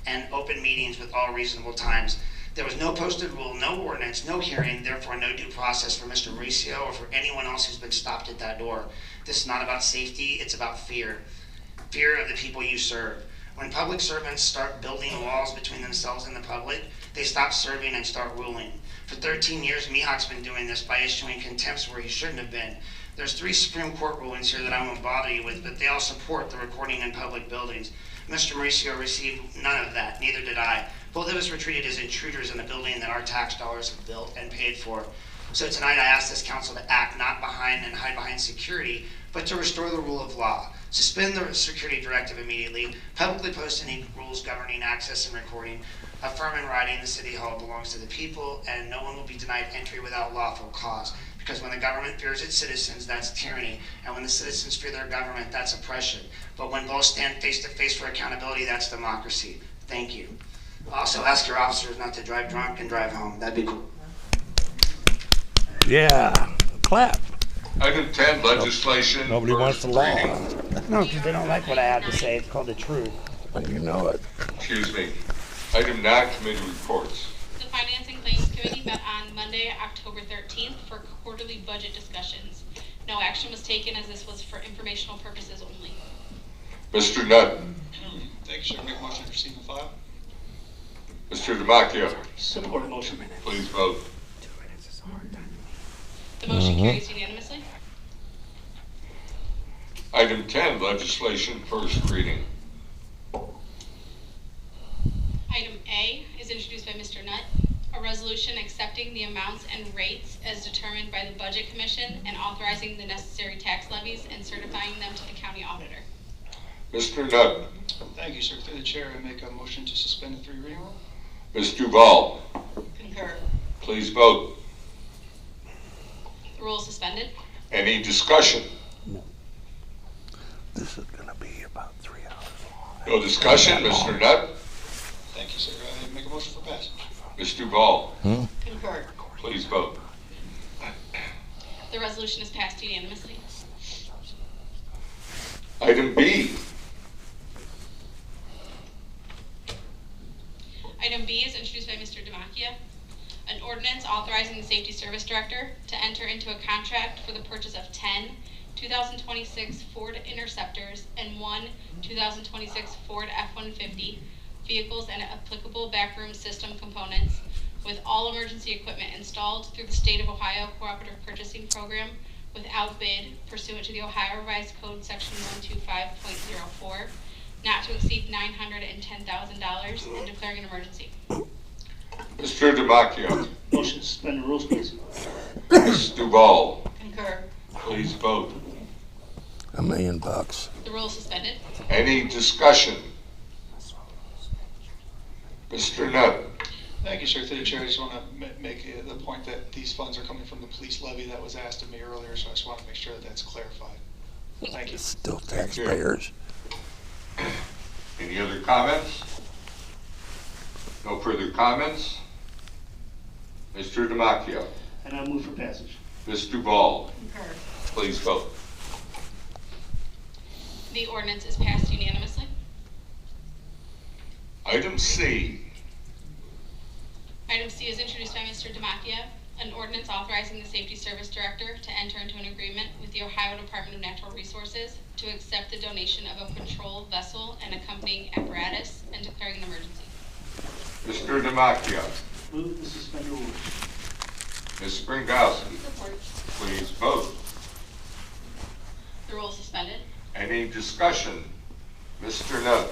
and open meetings with all reasonable times. There was no posted rule, no ordinance, no hearing, therefore no due process for Mr. Mauricio or for anyone else who's been stopped at that door. This is not about safety, it's about fear. Fear of the people you serve. When public servants start building walls between themselves and the public, they stop serving and start ruling. For 13 years, Mihawk's been doing this by issuing contempts where he shouldn't have been. There's 3 Supreme Court rulings here that I won't bother you with, but they all support the recording in public buildings. Mr. Mauricio received none of that, neither did I. Both of us were treated as intruders in a building that our tax dollars have built and paid for. So tonight I ask this council to act not behind and hide behind security, but to restore the rule of law. Suspend the security directive immediately, publicly post any rules governing access and recording, affirm in writing the city hall belongs to the people and no one will be denied entry without lawful cause. Because when the government fears its citizens, that's tyranny. And when the citizens fear their government, that's oppression. But when both stand face to face for accountability, that's democracy. Thank you. Also, ask your officers not to drive drunk and drive home. That'd be cool. Yeah, clap. Item 10, legislation. Nobody wants first the law. reading. No, because they don't like what I have to say. It's called the truth. You know it. Excuse me. Item 9, committee reports. The Finance and Claims Committee met on Monday, October 13th for quarterly budget discussions. No action was taken as this was for informational purposes only. Mr. Nutt. Thank you, sir. Make a motion to receive and file. Mr. Damachia. Support motion. Please vote. The motion carries unanimously. Item 10, legislation first reading. Item A is introduced by Mr. Nutt. A resolution accepting the amounts and rates as determined by the Budget Commission and authorizing the necessary tax levies and certifying them to the county auditor. Mr. Nutt. Thank you, sir. Through the chair, I make a motion to suspend the 3 reading rule. Ms. Duval. Concur. Please vote. The rule is suspended. Any discussion? This is gonna be about 3 hours long. No discussion. Mr. Nutt. Thank you, sir. I make a motion for passage. Ms. Duval. Concur. Please vote. The resolution is passed unanimously. Item B. Item B is introduced by Mr. Damachia. An ordinance authorizing the Safety Service Director to enter into a contract for the purchase of 10 2026 Ford Interceptors and 1 2026 Ford F-150 vehicles and applicable backroom system components with all emergency equipment installed through the State of Ohio Cooperative Purchasing Program without bid pursuant to the Ohio Revised Code Section 125.04, not to exceed $910,000 and declaring an emergency. Mr. Damachia. Motion to suspend the rules, please. Ms. Duval. Concur. Please vote. $1 million. The rule is suspended. Any discussion? Mr. Nutt. Thank you, sir. Through the chair, I just want to make the point that these funds are coming from the police levy that was asked of me earlier, so I just want to make sure that that's clarified. Thank you. Still taxpayers. Any other comments? No further comments? Mr. Damachia. And I'll move for passage. Ms. Duval. Concur. Please vote. The ordinance is passed unanimously. Item C. Item C is introduced by Mr. Damachia. An ordinance authorizing the Safety Service Director to enter into an agreement with the Ohio Department of Natural Resources to accept the donation of a patrol vessel and accompanying apparatus and declaring an emergency. Mr. Damachia. Move to suspend the rules. Ms. Springowski. Support. Please vote. The rule is suspended. Any discussion? Mr. Nutt.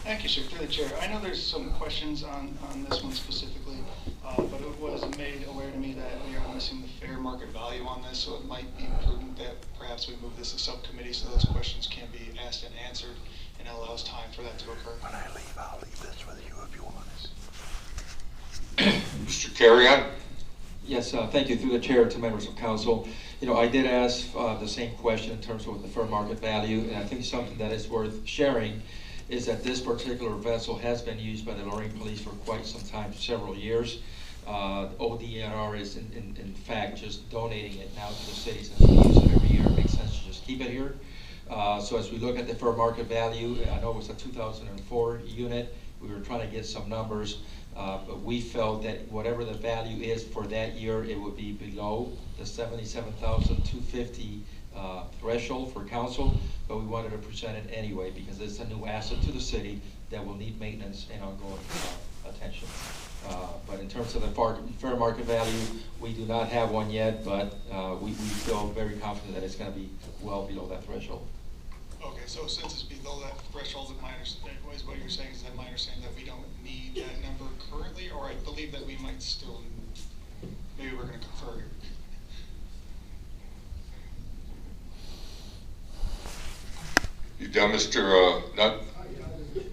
Thank you, sir. Through the chair, I know there's some questions on this one specifically, but it was made aware to me that we are missing the fair market value on this, so it might be prudent that perhaps we move this to subcommittee so those questions can be asked and answered, and it allows time for that to occur. When I leave, I'll leave this with you if you want it. Mr. Carrion. Yes, thank you. Through the chair to members of council. You know, I did ask the same question in terms of the fair market value, and I think something that is worth sharing is that this particular vessel has been used by the Lorain Police for quite some time, several years. ODNR is in fact just donating it now to the city since we use it every year. It makes sense to just keep it here. So as we look at the fair market value, I know it was a 2004 unit, we were trying to get some numbers, but we felt that whatever the value is for that year, it would be below the 77,250 threshold for council, but we wanted to present it anyway because it's a new asset to the city that will need maintenance and ongoing attention. But in terms of the fair market value, we do not have one yet, but we feel very confident that it's going to be well below that threshold. Okay, so since it's below that threshold, my understanding, what you're saying is that my understanding that we don't need that number currently, or I believe that we might still, maybe we're gonna confer here. You done, Mr. Nutt?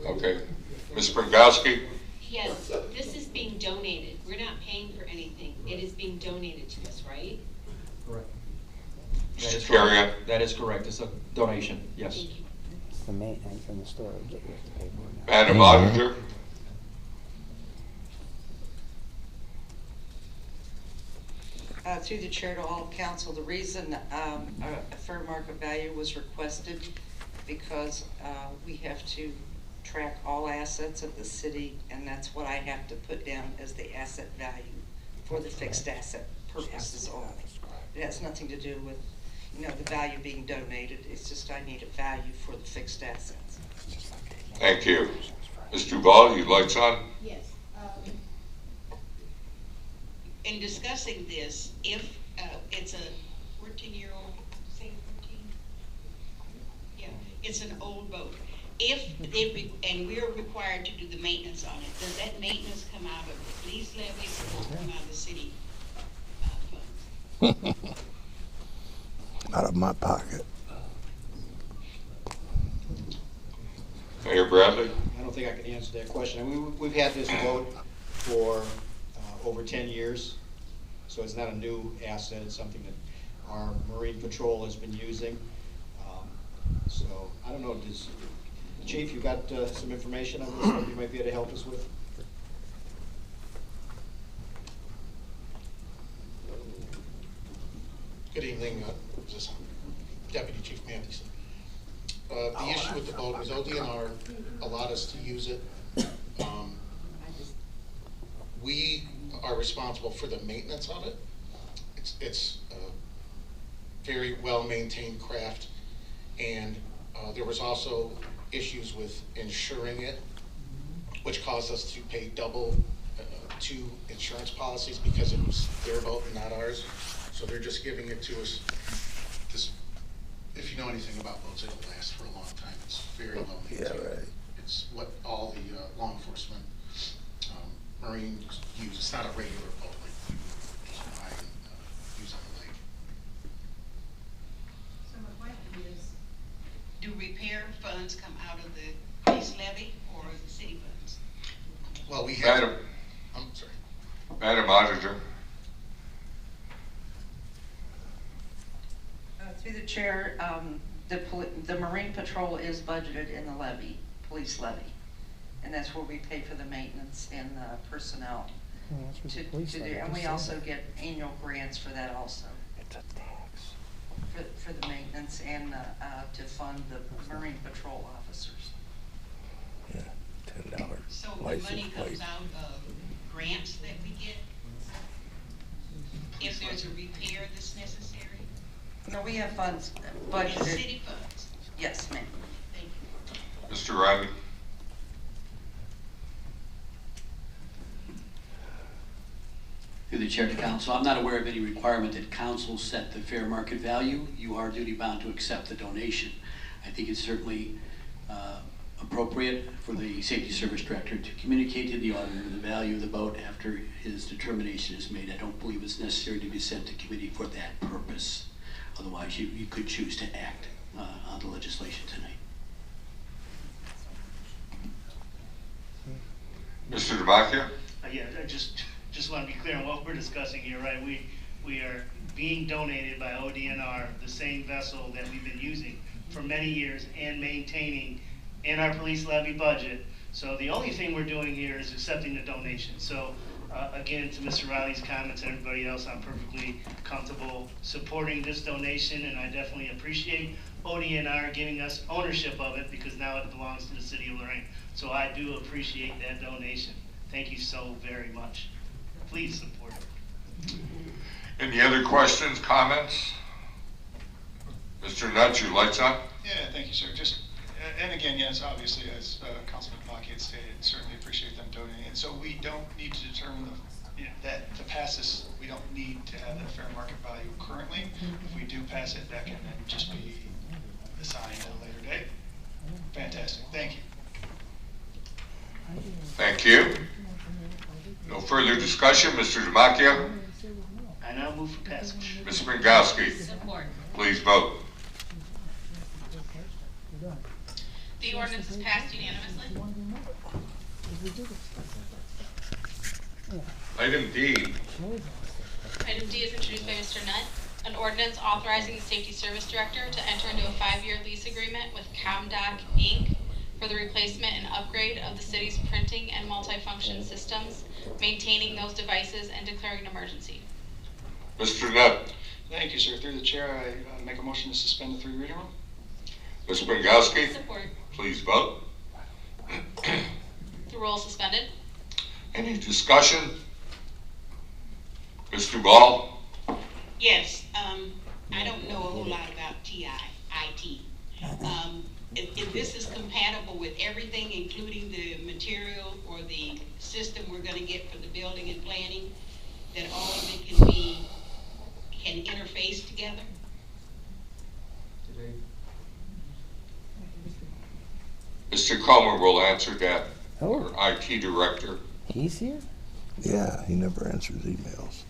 Okay. Ms. Brangowski? Yes, this is being donated. We're not paying for anything. It is being donated to us, right? Correct. Mr. Carrier? That is correct. It's a donation, yes. Thank you. The maintenance and the storage that we have to pay for now. Madam Auditor? Through the chair to all council, the reason a fair market value was requested because we have to track all assets of the city, and that's what I have to put down as the asset value for the fixed asset purposes only. It has nothing to do with, the value being donated. It's just I need a value for the fixed assets. Thank you. Ms. Duval, you lights on? Yes. In discussing this, if it's a 14-year-old, say 14? Yeah, it's an old boat. If and we're required to do the maintenance on it, does that maintenance come out of the police levy or come out of the city funds? Out of my pocket. Mayor Bradley? I don't think I can answer that question. I mean, we've had this boat for over 10 years, so it's not a new asset. It's something that our Marine Patrol has been using. So I don't know, Chief, you got some information on this that you might be able to help us with? Good evening, this is Deputy Chief Mathewson. The issue with the boat was ODNR allowed us to use it. We are responsible for the maintenance of it. It's a very well-maintained craft, and there was also issues with insuring it, which caused us to pay double 2 insurance policies because it was their boat and not ours. So they're just giving it to us. If you know anything about boats, it'll last for a long time. It's very well maintained. Yeah, right. It's what all the law enforcement, Marines use. It's not a regular boat like we buy and use on the lake. So my question is, do repair funds come out of the police levy or the city funds? Well, we have. Madam? I'm sorry. Madam Auditor? Through the chair, the Marine Patrol is budgeted in the levy, police levy. And that's where we pay for the maintenance and the personnel. Well, that's what the police levy And we just also said. get annual grants for that also, It's a tax. for the maintenance and to fund the Marine Patrol officers. Yeah, $10 So the license money plate. comes out of grants that we get? If there's a repair that's necessary? No, we have funds And budgeted. city funds? Yes, ma'am. Thank you. Mr. Riley? Through the chair to council, I'm not aware of any requirement that council set the fair market value. You are duty bound to accept the donation. I think it's certainly appropriate for the safety service director to communicate to the auditor the value of the boat after his determination is made. I don't believe it's necessary to be sent to committee for that purpose. Otherwise, you could choose to act on the legislation tonight. Mr. Demakia? Yeah, I just want to be clear on what we're discussing here, right? We are being donated by ODNR, the same vessel that we've been using for many years and maintaining in our police levy budget. So the only thing we're doing here is accepting the donation. So again, to Mr. Riley's comments and everybody else, I'm perfectly comfortable supporting this donation, and I definitely appreciate ODNR giving us ownership of it because now it belongs to the city of Lorraine. So I do appreciate that donation. Thank you so very much. Please support it. Any other questions, comments? Mr. Nutt, your lights on? Yeah, thank you, sir. Just, and again, yes, obviously, as Councilman Maki had stated, certainly appreciate them donating. And so we don't need to determine that to pass this, we don't need to have that fair market value currently. If we do pass it, that can then just be assigned at a later date. Fantastic, thank you. Thank you. No further discussion, Mr. Demakia? I now move for passage. Ms. Springowski? Support. Please vote. The ordinance is passed unanimously. Item D. Item D is introduced by Mr. Nutt. An ordinance authorizing the Safety Service Director to enter into a 5-year lease agreement with ComDoc, Inc. for the replacement and upgrade of the city's printing and multifunction systems, maintaining those devices, and declaring an emergency. Mr. Nutt? Thank you, sir. Through the chair, I make a motion to suspend the 3 reading rule. Ms. Springowski? Support. Please vote. The rule is suspended. Any discussion? Mr. Ball? Yes, I don't know a whole lot about IT. If this is compatible with everything, including the material or the system we're gonna get for the building and planning, that all of it can interface together? Mr. Comer will answer that. Oh. Our IT director. He's here? Yeah, he never answers emails.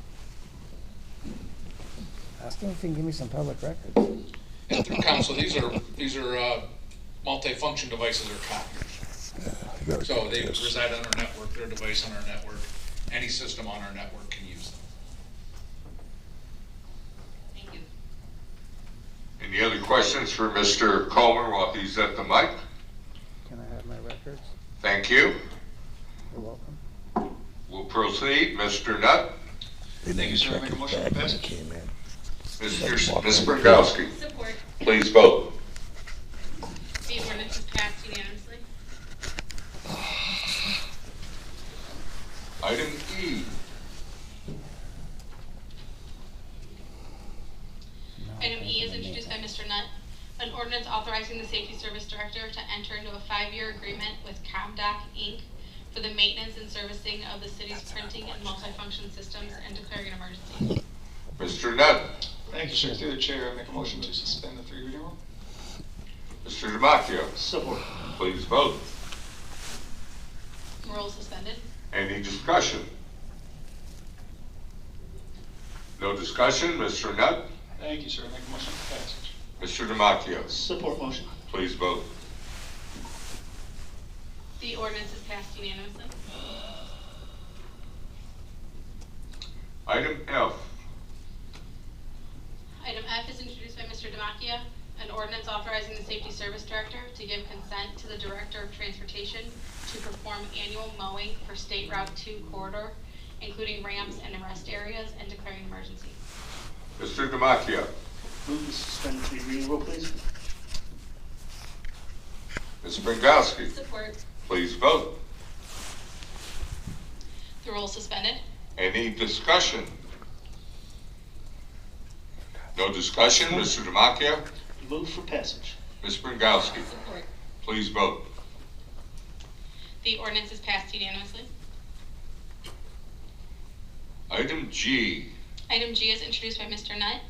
Ask him if he can give me some public records. And through council, these are multi-function devices or copiers. So they reside on our network, they're a device on our network. Any system on our network can use them. Thank you. Any other questions for Mr. Comer while he's at the mic? Can I have my records? Thank you. You're welcome. We'll proceed. Mr. Nutt? Thank you, sir. I make a motion to pass. Ms. Springowski? Support. Please vote. The ordinance is passed unanimously. Item E. Item E is introduced by Mr. Nutt. An ordinance authorizing the Safety Service Director to enter into a 5-year agreement with ComDoc, Inc. for the maintenance and servicing of the city's printing and multifunction systems and declaring an emergency. Mr. Nutt? Thank you, sir. Through the chair, I make a motion to suspend the 3 reading rule. Mr. Demakia? Support. Please vote. Rule suspended. Any discussion? No discussion. Mr. Nutt? Thank you, sir. I make a motion for passage. Mr. Demakia? Support motion. Please vote. The ordinance is passed unanimously. Item F. Item F is introduced by Mr. Demakia. An ordinance authorizing the Safety Service Director to give consent to the Director of Transportation to perform annual mowing for State Route 2 corridor, including ramps and rest areas, and declaring an emergency. Mr. Demakia? Move to suspend the 3 reading rule, please. Ms. Springowski? Support. Please vote. The rule is suspended. Any discussion? No discussion. Mr. Demakia? Move for passage. Ms. Springowski? Support. Please vote. The ordinance is passed unanimously. Item G. Item G is introduced by Mr. Nutt.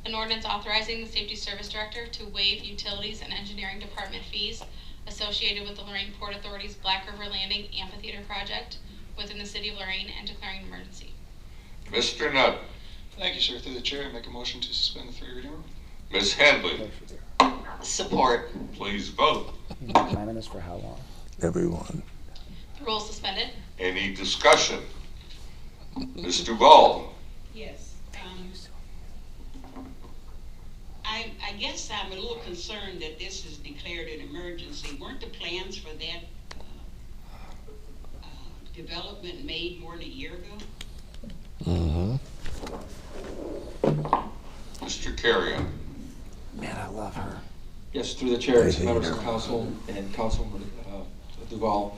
An ordinance authorizing the Safety Service Director to waive utilities and engineering department fees associated with the Lorraine Port Authority's Black River Landing Amphitheater project within the city of Lorraine and declaring an emergency. Mr. Nutt? Thank you, sir. Through the chair, I make a motion to suspend the 3 reading rule. Ms. Handley? Support. Please vote. Planning this for how long? Everyone. The rule is suspended. Any discussion? Ms. Duval? Yes. I guess I'm a little concerned that this is declared an emergency. Weren't the plans for that development made more than a year ago? Mm-hmm. Mr. Carrion? Man, I love her. Yes, through the chair I to hate members of her. council and Councilman Duval.